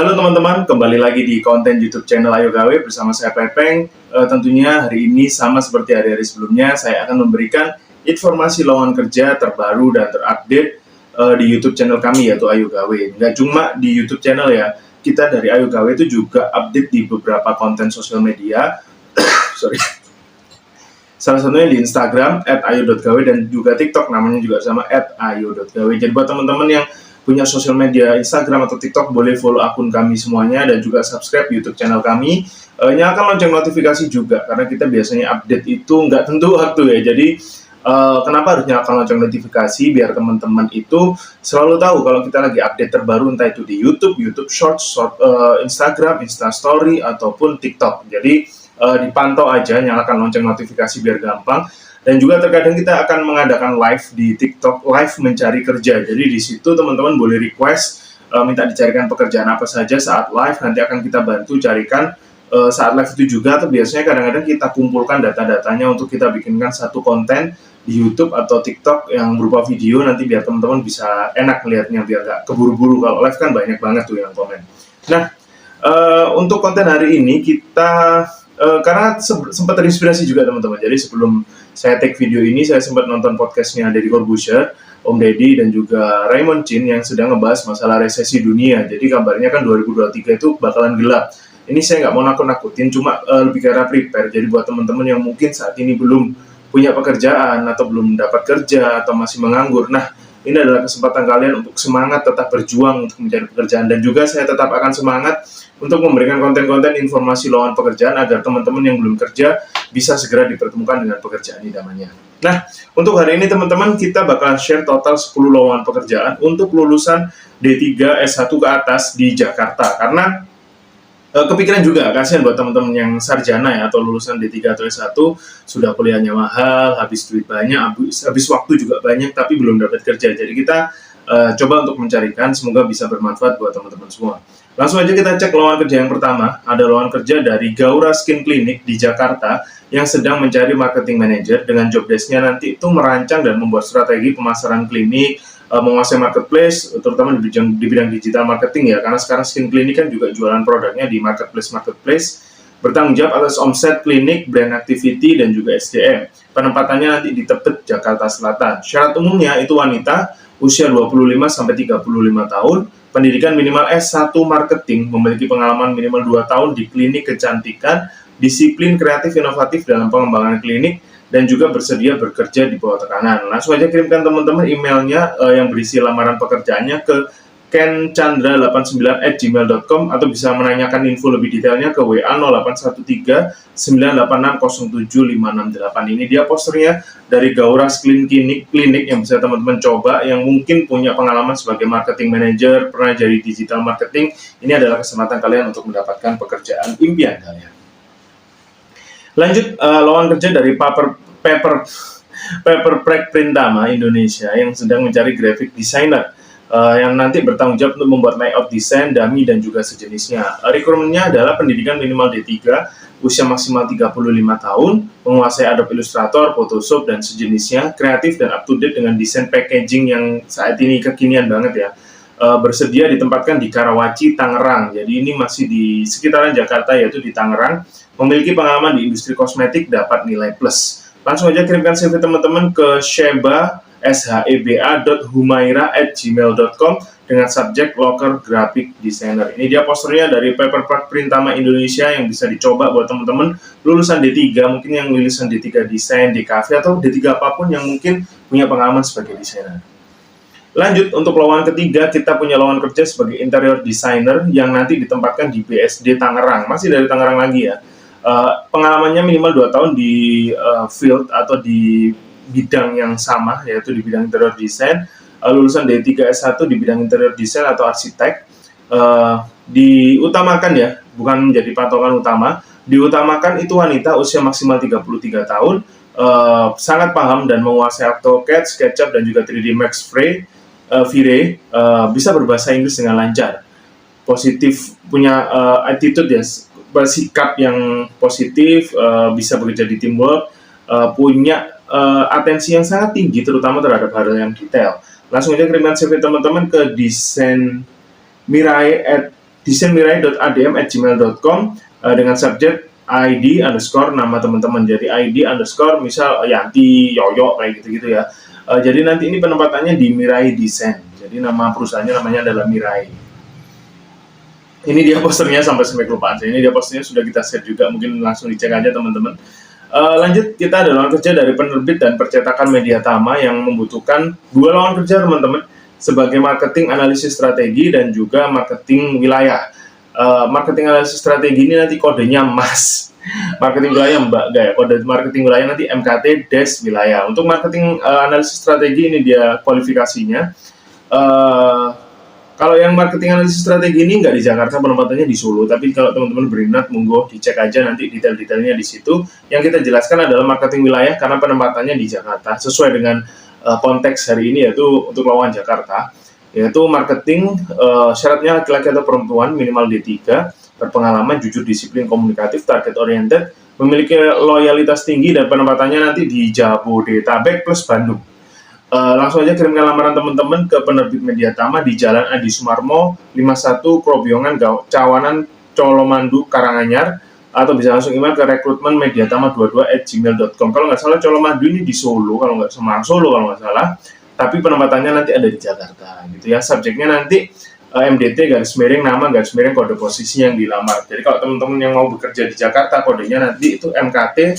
Halo teman-teman, kembali lagi di konten YouTube channel Ayo Gawe bersama saya Pepeng. Tentunya hari ini sama seperti hari-hari sebelumnya, saya akan memberikan informasi lowongan kerja terbaru dan terupdate di YouTube channel kami yaitu Ayo Gawe. Nggak cuma di YouTube channel ya, kita dari Ayo Gawe itu juga update di beberapa konten sosial media. Sorry. Salah satunya di Instagram @ayo.gawe dan juga TikTok namanya juga sama @ayo.gawe. Jadi buat teman-teman yang punya sosial media Instagram atau TikTok boleh follow akun kami semuanya dan juga subscribe YouTube channel kami. Nyalakan lonceng notifikasi juga karena kita biasanya update itu nggak tentu waktu ya. Jadi kenapa harus nyalakan lonceng notifikasi biar teman-teman itu selalu tahu kalau kita lagi update terbaru entah itu di YouTube Shorts, Instagram, Instastory ataupun TikTok. Jadi dipantau aja, nyalakan lonceng notifikasi biar gampang. Dan juga terkadang kita akan mengadakan live di TikTok, live mencari kerja. Jadi di situ teman-teman boleh request minta dicarikan pekerjaan apa saja saat live, nanti akan kita bantu carikan saat live itu juga. Atau biasanya kadang-kadang kita kumpulkan data-datanya untuk kita bikinkan satu konten di YouTube atau TikTok yang berupa video, nanti biar teman-teman bisa enak melihatnya, biar gak keburu-buru. Kalau live kan banyak banget tuh yang komen. Nah, untuk konten hari ini kita karena sempat terinspirasi juga teman-teman. Jadi sebelum saya take video ini, saya sempat nonton podcastnya Deddy Corbuzier, Om Deddy, dan juga Raymond Chin yang sedang ngebahas masalah resesi dunia. Jadi kabarnya kan 2023 itu bakalan gelap. Ini saya nggak mau nakut-nakutin, cuma lebih ke arah prepare. Jadi buat teman-teman yang mungkin saat ini belum punya pekerjaan, atau belum dapat kerja, atau masih menganggur. Nah, ini adalah kesempatan kalian untuk semangat tetap berjuang untuk mencari pekerjaan. Dan juga saya tetap akan semangat untuk memberikan konten-konten informasi lowongan pekerjaan agar teman-teman yang belum kerja bisa segera dipertemukan dengan pekerjaan idamannya. Nah, untuk hari ini teman-teman kita bakal share total 10 lowongan pekerjaan untuk lulusan D3 S1 ke atas di Jakarta. Karena kepikiran juga, kasihan buat teman-teman yang sarjana ya atau lulusan D3 atau S1 sudah kuliahnya mahal, habis duit banyak, habis waktu juga banyak tapi belum dapat kerja. Jadi kita coba untuk mencarikan, semoga bisa bermanfaat buat teman-teman semua. Langsung aja kita cek lowongan kerja yang pertama. Ada lowongan kerja dari Gaura Skin Clinic di Jakarta yang sedang mencari marketing manager dengan job desk-nya nanti itu merancang dan membuat strategi pemasaran klinik, menguasai marketplace, terutama di bidang digital marketing ya, karena sekarang Skin Clinic kan juga jualan produknya di marketplace, bertanggung jawab atas omset klinik, brand activity, dan juga SDM. Penempatannya nanti di Tebet, Jakarta Selatan. Syarat umumnya itu wanita, usia 25-35 tahun, pendidikan minimal S1 marketing, memiliki pengalaman minimal 2 tahun di klinik kecantikan, disiplin kreatif inovatif dalam pengembangan klinik, dan juga bersedia bekerja di bawah tekanan. Langsung aja kirimkan teman-teman emailnya yang berisi lamaran pekerjaannya ke kenchandra89@gmail.com atau bisa menanyakan info lebih detailnya ke WA 0813-986-07568. Ini dia posternya dari Gaura Skin Clinic yang bisa teman-teman coba, yang mungkin punya pengalaman sebagai marketing manager, pernah jadi digital marketing. Ini adalah kesempatan kalian untuk mendapatkan pekerjaan impian kalian. Lanjut, lowongan kerja dari Paper Prek Printama Indonesia yang sedang mencari graphic designer yang nanti bertanggung jawab untuk membuat layout desain, dummy, dan juga sejenisnya. Requirement-nya adalah pendidikan minimal D3, usia maksimal 35 tahun, menguasai Adobe Illustrator, Photoshop, dan sejenisnya, kreatif dan up to date dengan desain packaging yang saat ini kekinian banget ya. Bersedia ditempatkan di Karawaci, Tangerang. Jadi ini masih di sekitaran Jakarta, yaitu di Tangerang. Memiliki pengalaman di industri kosmetik, dapat nilai plus. Langsung aja kirimkan CV teman-teman ke sheba.humaira@gmail.com dengan subjek local graphic designer. Ini dia posternya dari Paper Printama Indonesia yang bisa dicoba buat teman-teman lulusan D3, mungkin yang lulusan D3 desain, DKV, atau D3 apapun yang mungkin punya pengalaman sebagai desainer. Lanjut, untuk lowongan ketiga, kita punya lowongan kerja sebagai interior designer yang nanti ditempatkan di BSD Tangerang. Masih dari Tangerang lagi ya. Pengalamannya minimal 2 tahun di field atau di bidang yang sama, yaitu di bidang interior design. Lulusan D3 S1 di bidang interior design atau arsitek. Diutamakan ya, bukan menjadi patokan utama. Diutamakan itu wanita, usia maksimal 33 tahun, sangat paham dan menguasai AutoCAD, SketchUp, dan juga 3D Max Vire, bisa berbahasa Inggris dengan lancar. Positif, punya attitude ya, bersikap yang positif, bisa bekerja di teamwork, punya atensi yang sangat tinggi terutama terhadap hal yang detail. Langsung aja kirimkan CV teman-teman ke desainmirai@ desainmirai.adm@gmail.com dengan subjek ID underscore nama teman-teman. Jadi ID underscore misal Yanti, Yoyo kayak gitu-gitu ya. Jadi nanti ini penempatannya di Mirai Desain. Jadi nama perusahaannya namanya adalah Mirai. Ini dia posternya sampai kelupaan. Ini dia posternya sudah kita share juga, mungkin langsung dicek aja teman-teman. Lanjut, kita ada lowongan kerja dari penerbit dan percetakan Media Tama yang membutuhkan 2 lowongan kerja teman-teman, sebagai marketing analisis strategi dan juga marketing wilayah. Marketing analisis strategi ini nanti kodenya Mas. Marketing wilayah Mbak Gaya. Kode marketing wilayah nanti MKT-wilayah. Untuk marketing analisis strategi ini dia kualifikasinya. Kalau yang marketing analisis strategi ini nggak di Jakarta, penempatannya di Solo. Tapi kalau teman-teman berminat, monggo dicek aja nanti detail-detailnya di situ. Yang kita jelaskan adalah marketing wilayah karena penempatannya di Jakarta. Sesuai dengan konteks hari ini, yaitu untuk lowongan Jakarta. Yaitu marketing, syaratnya laki-laki atau perempuan, minimal D3, berpengalaman, jujur, disiplin, komunikatif, target oriented, memiliki loyalitas tinggi, dan penempatannya nanti di Jabodetabek plus Bandung. Langsung aja kirimkan lamaran teman-teman ke penerbit Media Tama di Jalan Adi Sumarmo 51, Krobiongan, Cawanan, Colomandu, Karanganyar, atau bisa langsung email ke rekrutmenmediatama22@gmail.com. Kalau nggak salah Colomandu ini di Solo, kalau nggak Semarang, Solo kalau nggak salah, tapi penempatannya nanti ada di Jakarta gitu ya. Subjeknya nanti MDT garis miring nama garis miring kode posisi yang dilamar. Jadi kalau teman-teman yang mau bekerja di Jakarta, kodenya nanti itu MKT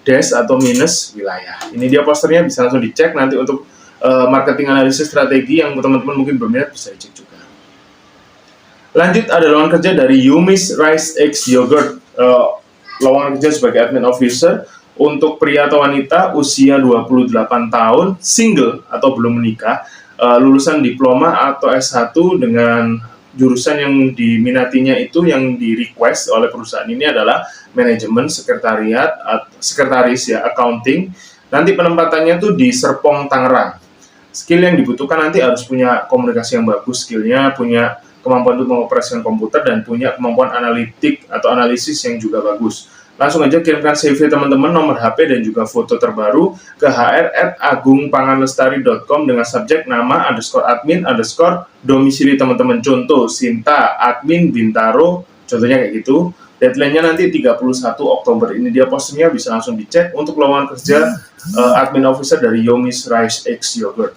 atau minus wilayah. Ini dia posternya, bisa langsung dicek. Nanti untuk marketing analisis strategi yang teman-teman mungkin berminat bisa dicek juga. Lanjut, ada lowongan kerja dari Yumi's Rice X Yogurt. Lowongan kerja sebagai admin officer untuk pria atau wanita usia 28 tahun, single atau belum menikah, lulusan diploma atau S1 dengan jurusan yang diminatinya itu, yang di request oleh perusahaan ini adalah manajemen, sekretaris ya, accounting. Nanti penempatannya tuh di Serpong, Tangerang. Skill yang dibutuhkan nanti harus punya komunikasi yang bagus, skillnya punya kemampuan untuk mengoperasikan komputer dan punya kemampuan analitik atau analisis yang juga bagus. Langsung aja kirimkan CV teman-teman, nomor HP dan juga foto terbaru ke hr@agungpanganlestari.com dengan subjek nama _admin domisili teman-teman. Contoh Sinta, admin Bintaro, contohnya kayak gitu. Deadline-nya nanti 31 Oktober. Ini dia posternya, bisa langsung dicek untuk lowongan kerja admin officer dari Yumi's Rice X Yogurt.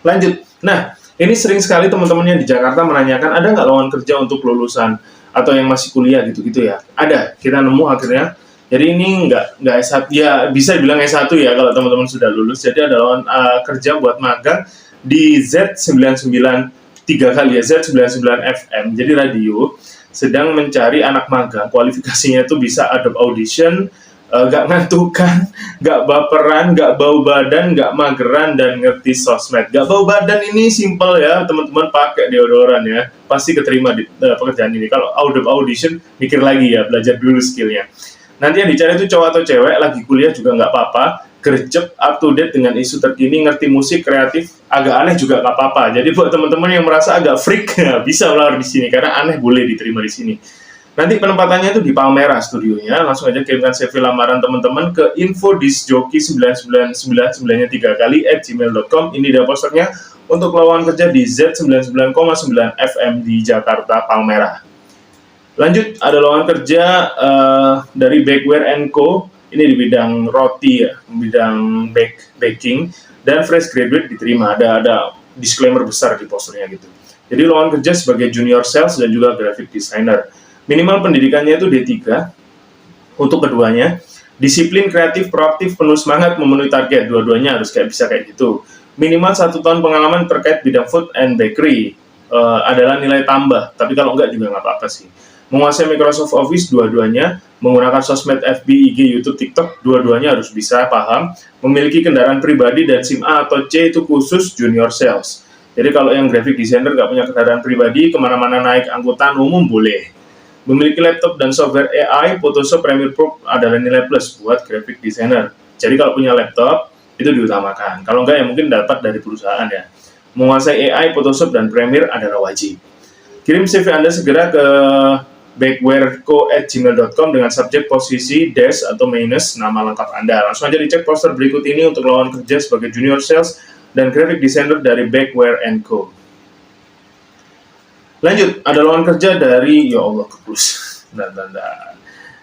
Lanjut. Nah, ini sering sekali teman-teman yang di Jakarta menanyakan, ada nggak lowongan kerja untuk lulusan atau yang masih kuliah gitu-gitu ya? Ada, kita nemu akhirnya. Jadi ini nggak S1, ya bisa dibilang S1 ya kalau teman-teman sudah lulus. Jadi ada lowongan kerja buat magang di Z99 3 kali ya, Z99FM. Jadi radio sedang mencari anak magang. Kualifikasinya itu bisa Adobe Audition, gak ngantukan, gak baperan, gak bau badan, gak mageran, dan ngerti sosmed. Gak bau badan ini simple ya, teman-teman pakai deodoran ya, pasti keterima di pekerjaan ini. Kalau Adobe Audition, mikir lagi ya, belajar dulu skillnya. Nanti yang dicari itu cowok atau cewek, lagi kuliah juga nggak apa-apa, gercep, up to date dengan isu terkini, ngerti musik, kreatif, agak aneh juga nggak apa-apa. Jadi buat teman-teman yang merasa agak freak, bisa melamar di sini, karena aneh boleh diterima di sini. Nanti penempatannya itu di Palmerah studionya. Langsung aja kirimkan CV lamaran teman-teman ke info@disjoki9999nya 3 kali @gmail.com. Ini dia posternya untuk lowongan kerja di Z99,9 FM di Jakarta, Palmerah. Lanjut, ada lowongan kerja dari Bakeware & Co. Ini di bidang roti ya, bidang baking, dan fresh graduate diterima. Ada disclaimer besar di posternya gitu. Jadi lowongan kerja sebagai junior sales dan juga graphic designer. Minimal pendidikannya itu D3 untuk keduanya. Disiplin, kreatif, proaktif, penuh semangat, memenuhi target. Dua-duanya harus bisa kayak gitu. Minimal 1 tahun pengalaman terkait bidang food and bakery adalah nilai tambah. Tapi kalau enggak juga nggak apa-apa sih. Menguasai Microsoft Office dua-duanya. Menggunakan sosmed FB, IG, YouTube, TikTok, dua-duanya harus bisa paham. Memiliki kendaraan pribadi dan SIM A atau C itu khusus junior sales. Jadi kalau yang graphic designer nggak punya kendaraan pribadi, kemana-mana naik angkutan umum boleh. Memiliki laptop dan software AI, Photoshop, Premiere Pro adalah nilai plus buat graphic designer. Jadi kalau punya laptop, itu diutamakan. Kalau enggak ya mungkin dapat dari perusahaan ya. Menguasai AI, Photoshop, dan Premiere adalah wajib. Kirim CV Anda segera ke bakewareco@gmail.com dengan subjek posisi dash atau minus nama lengkap Anda. Langsung aja dicek poster berikut ini untuk lowongan kerja sebagai junior sales dan graphic designer dari Bakeware & Co. Lanjut, ada lowongan kerja dari, ya Allah kepus.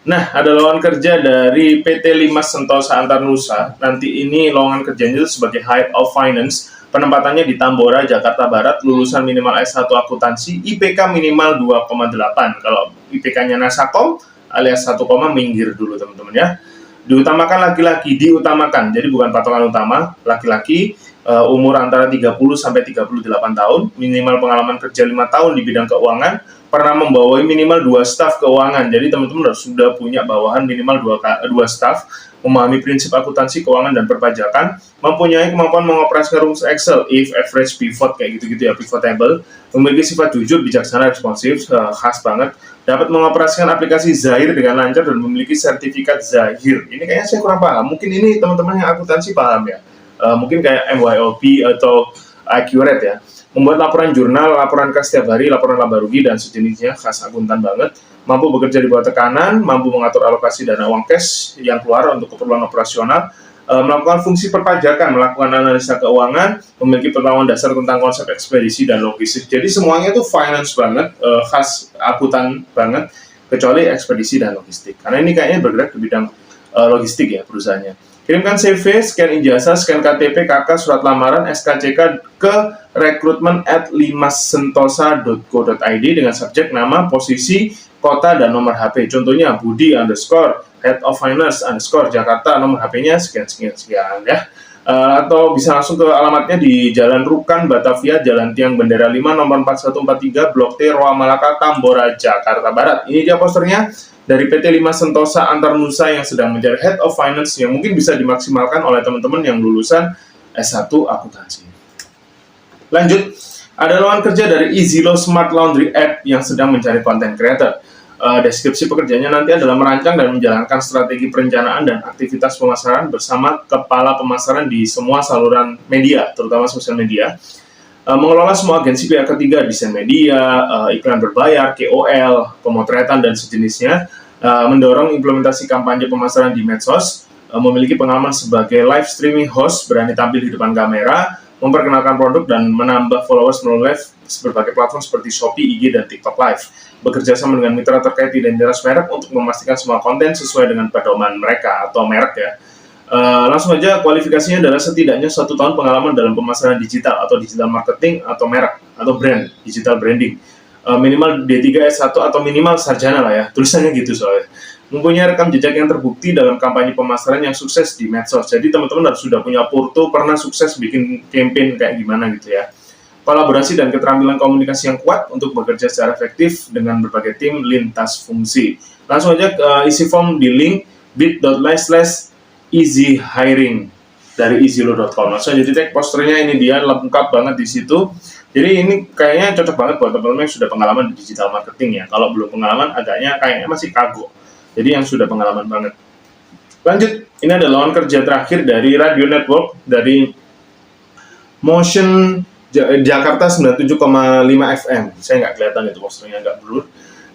Nah, ada lowongan kerja dari PT Limas Sentosa Antarnusa. Nanti ini lowongan kerjanya itu sebagai Head of Finance. Penempatannya di Tambora, Jakarta Barat. Lulusan minimal S1 akuntansi, IPK minimal 2,8. Kalau IPK-nya Nasakom alias 1, minggir dulu teman-teman ya. Diutamakan laki-laki, diutamakan. Jadi bukan patokan utama, laki-laki umur antara 30 sampai 38 tahun, minimal pengalaman kerja 5 tahun di bidang keuangan, pernah membawai minimal 2 staf keuangan. Jadi teman-teman sudah punya bawahan minimal 2 staf, memahami prinsip akuntansi keuangan dan perpajakan, mempunyai kemampuan mengoperasikan rumus Excel, if, average, pivot, kayak gitu-gitu ya, pivot table, memiliki sifat jujur, bijaksana, responsif, khas banget, dapat mengoperasikan aplikasi Zahir dengan lancar dan memiliki sertifikat Zahir. Ini kayaknya saya kurang paham, mungkin ini teman-teman yang akuntansi paham ya, mungkin kayak MYOB atau Accurate ya. Membuat laporan jurnal, laporan kas setiap hari, laporan laba rugi, dan sejenisnya, khas akuntan banget. Mampu bekerja di bawah tekanan, mampu mengatur alokasi dana uang cash yang keluar untuk keperluan operasional, melakukan fungsi perpajakan, melakukan analisa keuangan, memiliki pengetahuan dasar tentang konsep ekspedisi dan logistik. Jadi semuanya itu finance banget, khas akuntan banget, kecuali ekspedisi dan logistik. Karena ini kayaknya bergerak di bidang logistik ya perusahaannya. Kirimkan CV, scan ijazah, scan KTP, KK, surat lamaran, SKCK ke rekrutmen@limassentosa.co.id dengan subjek nama, posisi, kota, dan nomor HP. Contohnya Budi _ Head of Finance _ Jakarta, nomor HP-nya sekian ya. Atau bisa langsung ke alamatnya di Jalan Rukan, Batavia, Jalan Tiang Bendera 5, nomor 4143, Blok T, Roa Malaka, Tambora, Jakarta Barat. Ini dia posternya dari PT Limas Sentosa Antarnusa yang sedang mencari Head of Finance yang mungkin bisa dimaksimalkan oleh teman-teman yang lulusan S1 akuntansi. Lanjut, ada lowongan kerja dari EasyLaw Smart Laundry App yang sedang mencari content creator. Deskripsi pekerjaannya nanti adalah merancang dan menjalankan strategi perencanaan dan aktivitas pemasaran bersama kepala pemasaran di semua saluran media, terutama sosial media. Mengelola semua agensi pihak ketiga, desain media, iklan berbayar, KOL, pemotretan, dan sejenisnya, mendorong implementasi kampanye pemasaran di medsos, memiliki pengalaman sebagai live streaming host, berani tampil di depan kamera, memperkenalkan produk, dan menambah followers melalui live berbagai platform seperti Shopee, IG, dan TikTok Live. Bekerja sama dengan mitra terkait identitas merek untuk memastikan semua konten sesuai dengan pedoman mereka atau merek ya. Langsung aja, kualifikasinya adalah setidaknya 1 tahun pengalaman dalam pemasaran digital atau digital marketing atau merek atau brand, digital branding. Minimal D3 S1 atau minimal sarjana lah ya, tulisannya gitu soalnya. Mempunyai rekam jejak yang terbukti dalam kampanye pemasaran yang sukses di medsos. Jadi teman-teman harus sudah punya porto, pernah sukses bikin campaign kayak gimana gitu ya. Kolaborasi dan keterampilan komunikasi yang kuat untuk bekerja secara efektif dengan berbagai tim lintas fungsi. Langsung aja isi form di link bit.ly/easy hiring dari easylaw.com. Langsung aja cek posternya, ini dia lengkap banget di situ. Jadi ini kayaknya cocok banget buat teman-teman yang sudah pengalaman di digital marketing ya. Kalau belum pengalaman kayaknya masih kagok. Jadi yang sudah pengalaman banget. Lanjut, ini ada lowongan kerja terakhir dari Radio Network dari Motion Jakarta 97,5 FM. Saya nggak kelihatan itu posternya, nggak blur.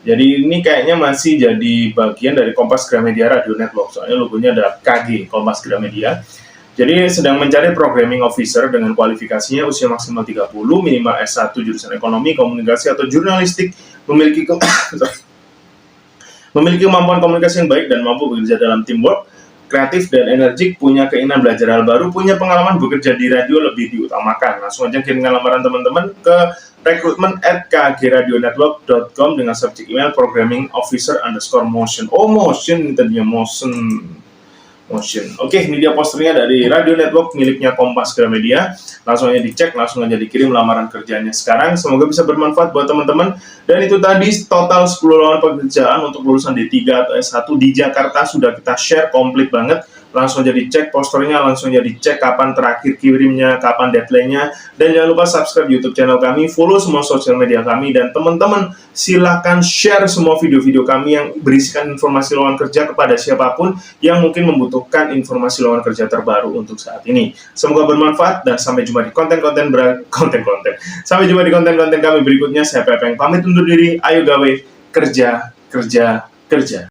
Jadi ini kayaknya masih jadi bagian dari Kompas Gramedia Radio Network. Soalnya logonya ada KG, Kompas Gramedia. Jadi sedang mencari programming officer dengan kualifikasinya usia maksimal 30, minimal S1 jurusan ekonomi, komunikasi, atau jurnalistik, memiliki kemampuan komunikasi yang baik dan mampu bekerja dalam teamwork, kreatif dan energik, punya keinginan belajar hal baru, punya pengalaman bekerja di radio lebih diutamakan. Langsung aja kirimkan lamaran teman-teman ke recruitment@kgradionetwork.com dengan subjek email programming officer _ motion. Oh, motion, ini tadinya motion. Oke, ini dia posternya dari Radio Network miliknya Kompas Gramedia. Langsung aja dicek, langsung aja dikirim lamaran kerjanya sekarang. Semoga bisa bermanfaat buat teman-teman. Dan itu tadi total 10 lowongan pekerjaan untuk lulusan D3 atau S1 di Jakarta sudah kita share komplit banget. Langsung aja dicek posternya, langsung aja dicek kapan terakhir kirimnya, kapan deadline-nya. Dan jangan lupa subscribe YouTube channel kami, follow semua sosial media kami, dan teman-teman silahkan share semua video-video kami yang berisikan informasi lowongan kerja kepada siapapun yang mungkin membutuhkan informasi lowongan kerja terbaru untuk saat ini. Semoga bermanfaat dan sampai jumpa di konten-konten Sampai jumpa di konten-konten kami berikutnya. Saya Pepeng pamit undur diri. Ayo gawe, kerja.